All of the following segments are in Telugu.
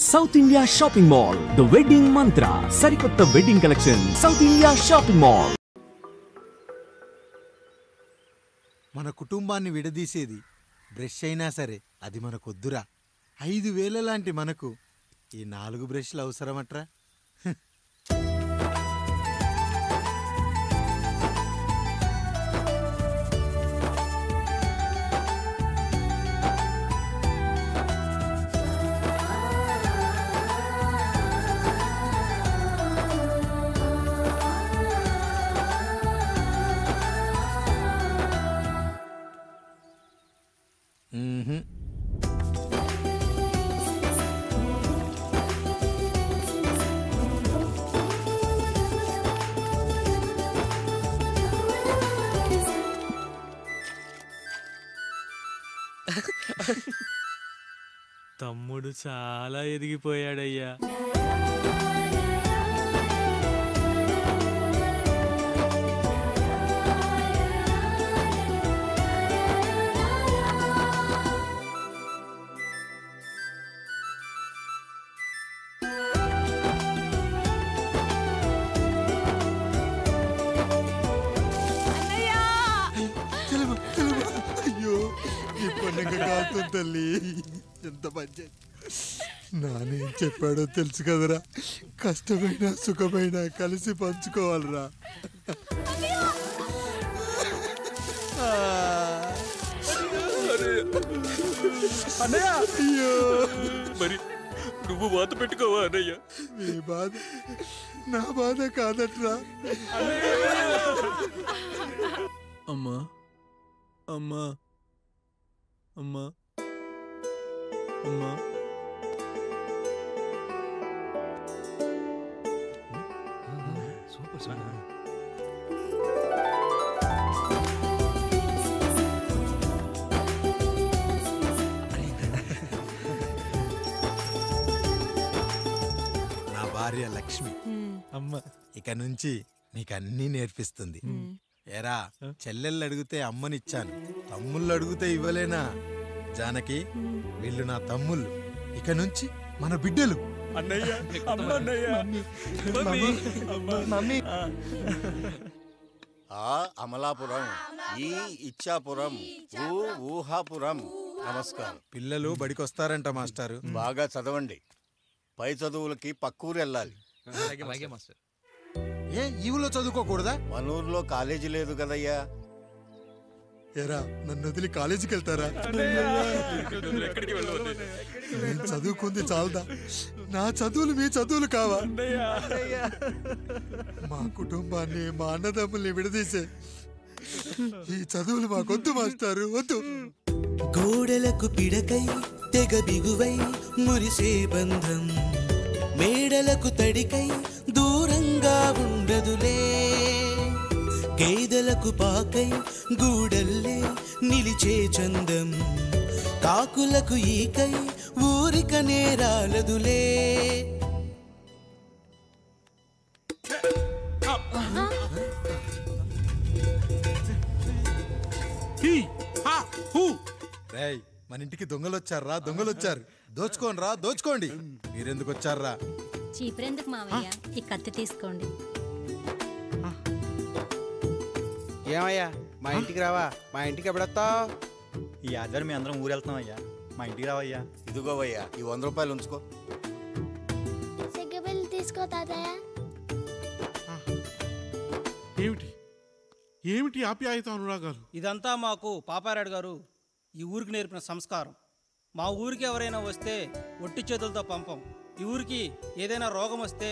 South India shopping mall the wedding మంత్ర సరికొత్త wedding collection south India shopping mall. మన కుటుంబాన్ని విడదీసేది బ్రష్ అయినా సరే అది మనకొద్దురా. 5,000 లాంటి మనకు ఈ 4 బ్రష్లు అవసరమట్రా. తమ్ముడు చాలా ఎదిగిపోయాడయ్యా. అయ్యో ఈ పండుగ కాదు తల్లి, ఎంత మంచి నానేం చెప్పాడో తెలుసు కదరా. కష్టమైన సుఖమైన కలిసి పంచుకోవాలరా. అయ్యో మరి నువ్వు బాధ పెట్టుకోవా అన్నయ్య? మీ బాధ నా బాధ కాదట్రా. అమ్మా అమ్మా అమ్మా అమ్మా నా భార్య లక్ష్మి అమ్మ ఇక నుంచి నీకన్నీ నేర్పిస్తుంది. ఏరా, చెల్లెళ్ళు అడిగితే అమ్మనిచ్చాను, తమ్ముళ్ళు అడిగితే ఇవ్వలేనా? జానకి, వీళ్ళు నా తమ్ముళ్ళు, ఇక నుంచి మన బిడ్డలు. అన్నయ్య అమ్మ అన్నయ్య మమ్మీ ఆ అమలాపురం, ఈ ఇచ్చాపురం, ఊహాపురం. నమస్కారం. పిల్లలు బడికొస్తారంట మాస్టారు. బాగా చదవండి, పై చదువులకి పక్కూరు వెళ్ళాలి. ఏ ఈ ఊళ్ళో చదువుకోకూడదా? మన ఊర్లో కాలేజీ లేదు కదయ్యా. ఏరా, నన్ను వదిలి కాలేజీకి వెళ్తారా? నేను చదువుకుంది చాలదా? నా చదువులు మీ చదువులు కావా? మా కుటుంబాన్ని, మా అన్నదమ్ముల్ని విడదీసే ఈ చదువులు మాకొద్దు మాస్టారు, వద్దు. గోడలకు పిడకై తెగ బిగువై మురిసే బంధం, మేడలకు తడికై దూరంగా ఉండదులే. గేదెలకు పాకై గూడల్లే నిలిచే చందం, కాకులకు ఈకై ఊరిక నేరాలదులే. రేయ్, మన ఇంటికి దొంగలొచ్చారా? దొంగలొచ్చారు. దోచుకోండి రా, దోచుకోండి. మీరెందుకు వచ్చారా? చీపురెందుకు మావయ్య, ఈ కత్తి తీసుకోండి. ఏమయ్యా, మా ఇంటికి రావా? మా ఇంటికి ఎప్పుడొస్తావు? ఈ ఆధారం మీ అందరం ఊరు వెళ్తాం అయ్యా, మా ఇంటికి రావయ్యా. ఇదిగోవయ్యా, ఈ 100 రూపాయలు ఉంచుకో. తీసుకో తాతయ్య. ఏమిటి ఏమిటి ఆప్యాయత అనురాగాలు? ఇదంతా మాకు పాపారాయుడు గారు ఈ ఊరికి నేర్పిన సంస్కారం. మా ఊరికి ఎవరైనా వస్తే ఒట్టి చేతులతో పంపం. ఈ ఊరికి ఏదైనా రోగం వస్తే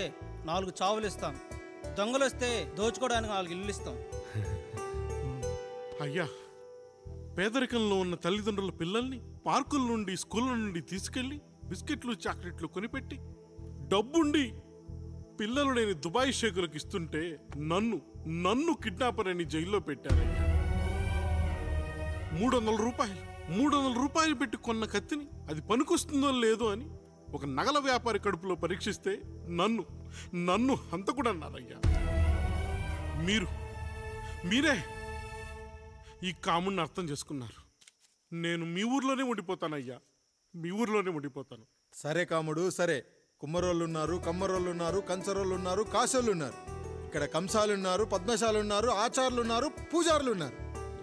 4 చావులు ఇస్తాం. దొంగలు వస్తే దోచుకోవడానికి 4 ఇల్లు ఇస్తాం. అయ్యా, పేదరికంలో ఉన్న తల్లిదండ్రుల పిల్లల్ని పార్కుల నుండి, స్కూళ్ళ నుండి తీసుకెళ్లి బిస్కెట్లు, చాక్లెట్లు కొనిపెట్టి డబ్బుండి పిల్లలు లేని దుబాయ్ షేకులకు ఇస్తుంటే నన్ను కిడ్నాపర్ అని జైల్లో పెట్టారయ్యా. 300 రూపాయలు పెట్టి కొన్న కత్తిని అది పనికొస్తుందో లేదో అని ఒక నగల వ్యాపారి కడుపులో పరీక్షిస్తే నన్ను హంతకుడన్నారయ్యా. మీరే ఈ కాముడిని అర్థం చేసుకున్నారు. నేను మీ ఊర్లోనే ఉండిపోతానయ్యా, మీ ఊర్లోనే ఉండిపోతాను. సరే కాముడు సరే, కుమ్మరోళ్ళున్నారు, కమ్మరోళ్ళున్నారు, కంచరోళ్ళున్నారు, కాసోళ్ళున్నారు. ఇక్కడ కంసాలున్నారు, పద్మశాలున్నారు, ఆచార్యులున్నారు, పూజారులున్నారు.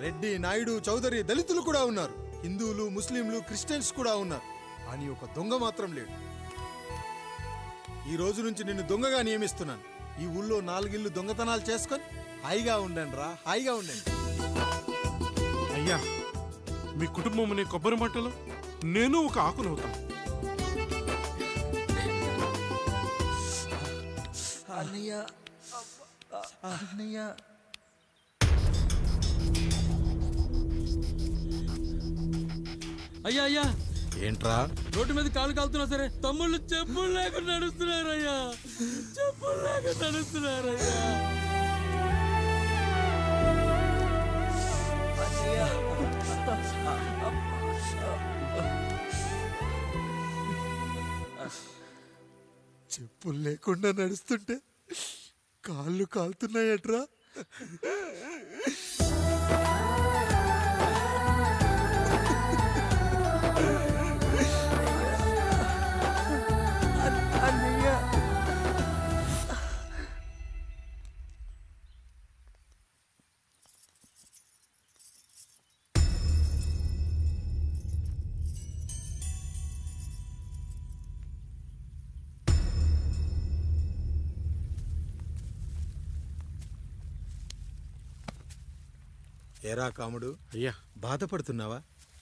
రెడ్డి, నాయుడు, చౌదరి, దళితులు కూడా ఉన్నారు. హిందువులు, ముస్లింలు, క్రిస్టియన్స్ కూడా ఉన్నారు. అని ఒక దొంగ మాత్రం లేడు. ఈ రోజు నుంచి నిన్ను దొంగగా నియమిస్తున్నాను. ఈ ఊళ్ళో 4 ఇళ్ళు దొంగతనాలు చేసుకొని హాయిగా ఉండండి రా, హాయిగా ఉండండి. అయ్యా, మీ కుటుంబం అనే కొబ్బరి మంటలో నేను ఒక ఆకునవుతాను. అన్నయ్య, అన్నయ్య. అయ్యా అయ్యా, ఏంట్రా రోడ్డు మీద కాలు కాలుతున్నా సరే తమ్ముళ్ళు చెప్పులు లేకుండా నడుస్తున్నారయ్యా, చెప్పులు లేకుండా నడుస్తున్నారయ్యా. చెప్పులు లేకుండా నడుస్తుంటే కాళ్ళు కాలుతున్నాయట్రా. ఏరా కాముడు, అయ్యా, బాధపడుతున్నావా?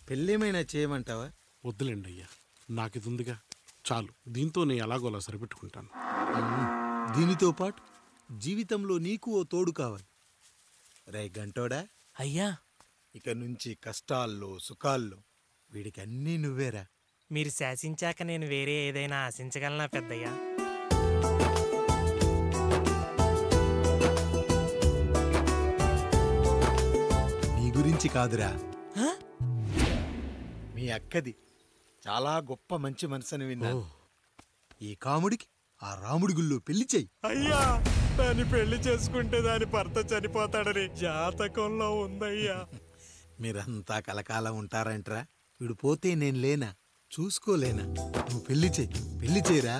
పెళ్ళేమైనా చేయమంటావా? వద్దులేండి అయ్యా, నాకు ఇది ఉందిగా చాలు. దీంతో నేను ఎలాగోలా సరిపెట్టుకుంటాను. దీనితో పాటు జీవితంలో నీకు ఓ తోడు కావాలి. రే గంటోడా, అయ్యా, ఇక నుంచి కష్టాల్లో సుఖాల్లో వీడికి అన్నీ నువ్వేరా. మీరు శాసించాక నేను వేరే ఏదైనా ఆశించగలనా పెద్దయ్యా? నీ గురించి కాదురా, మీ అక్కది. చాలా గొప్ప మంచి మనసుని విన్నాను. ఈ కాముడికి ఆ రాముడి గుళ్ళో పెళ్లి చెయ్యి. అయ్యా, దాన్ని పెళ్లి చేసుకుంటే దాని భర్త చనిపోతాడని జాతకంలో ఉందయ్యా. మీరంతా కలకాలం ఉంటారంట్రా. వీడు పోతే నేను లేనా, చూసుకోలేనా? నువ్వు పెళ్లి చెయ్యి, పెళ్లి చేయరా.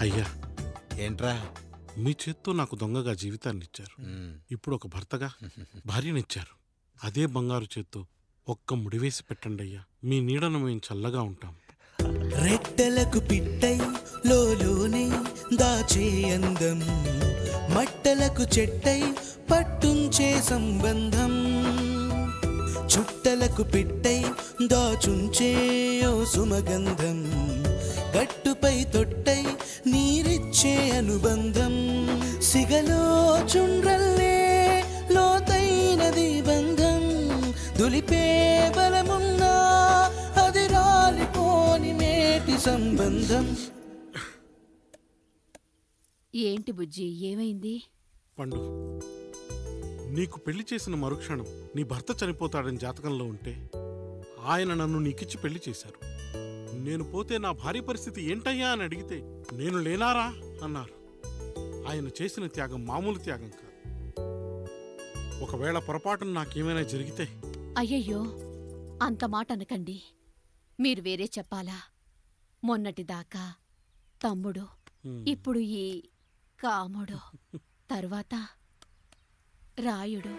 అయ్యా, ఏంట్రా? మీ చేత్తో నాకు దొంగగా జీవితాన్ని ఇచ్చారు. ఇప్పుడు ఒక భర్తగా భార్యనిచ్చారు. అదే బంగారు చేత్తో ఒక్క ముడివేసి పెట్టండి అయ్యా. మీ నీడను మేము చల్లగా ఉంటాం. రెట్టలకు పిట్టై లోలోనే దాచే అందం, మట్టలకు చెట్టై పట్టుంచే సంబంధం, చుట్టలకు పిట్టై దాచుంచే ఓ సుమగంధం, గట్టుపై తొట్టై నీరిచ్చే అనుబంధం, సిగలో చుండ్రల్లే లోతైనది బంధం, దులిపే బలమున్నా అది రాలిపోని మేటి సంబంధం. ఏంటి బుజ్జి, ఏమైంది? పండు, నీకు పెళ్లి చేసిన మరుక్షణం నీ భర్త చనిపోతాడని జాతకంలో ఉంటే ఆయన నన్ను నీకిచ్చి పెళ్లి చేశారు. నేను పోతే నా భార్య పరిస్థితి ఏంటయ్యా అని అడిగితే నేను లేనారా అన్నారు. ఆయన చేసిన త్యాగం మామూలు త్యాగం కాదు. ఒకవేళ పొరపాటున నాకేమైనా జరిగితే? అయ్యయ్యో, అంత మాట అనకండి. మీరు వేరే చెప్పాలా? మొన్నటిదాకా తమ్ముడు, ఇప్పుడు ఈ కాముడు, తరువాత రాయుడు.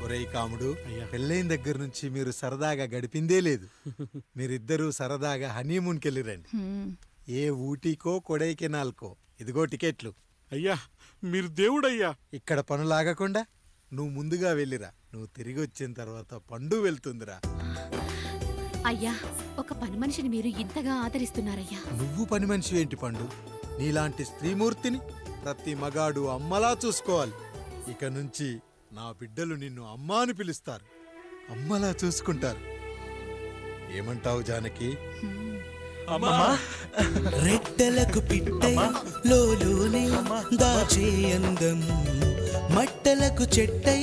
ఒరేయ్ కాముడు, పెళ్ళైన దగ్గర నుంచి మీరు సరదాగా గడిపిందే లేదు. మీరిద్దరూ సరదాగా హనీమూన్కి వెళ్ళిరండి. ఏ ఊటీకో కొడైకెనాల్కో. ఇదిగో టికెట్లు. అయ్యా, మీరు దేవుడయ్యా. ఇక్కడ పనులాగకుండా నువ్వు ముందుగా వెళ్ళిరా. నువ్వు తిరిగి వచ్చిన తర్వాత పండు వెళ్తుందిరా. అయ్యా, ఒక పని మనిషిని మీరు ఇంతగా ఆదరిస్తున్నారయ్యా. నువ్వు పని మనిషి ఏంటి పండు? నీలాంటి స్త్రీమూర్తిని ప్రతి మగాడు అమ్మలా చూసుకోవాలి. ఇక నుంచి నా బిడ్డలు నిన్ను అమ్మా అని పిలుస్తారు, అమ్మలా చూసుకుంటారు. ఏమంటావు జానకి? రెట్టలకు పిట్టై లోలోనే దాచే అందం, మట్టలకు చెట్టై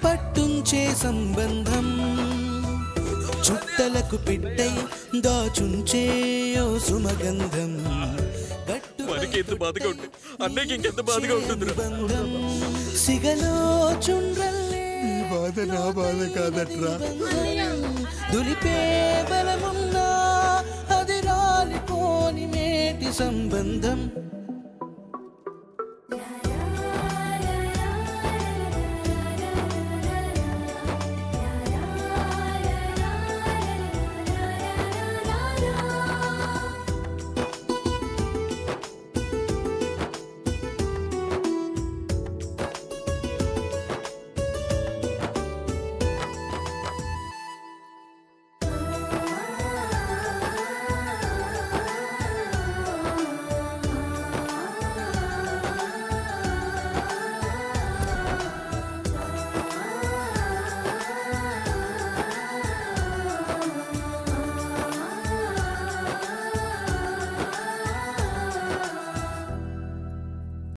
పట్టుంచే సంబంధం, చుట్టలకు పిట్టై దాచుంచే ఓ సుమగంధం, ఎంత బాధగా ఉంటుంది అన్నయ్యకి ఇంకెంత బాధగా ఉంటుంది. సిగలో చుండ్రల్లే బాధ నా బాధ కాదట్రా. దులిపే బలమున్నా అది రాలిపోని మేటి సంబంధం.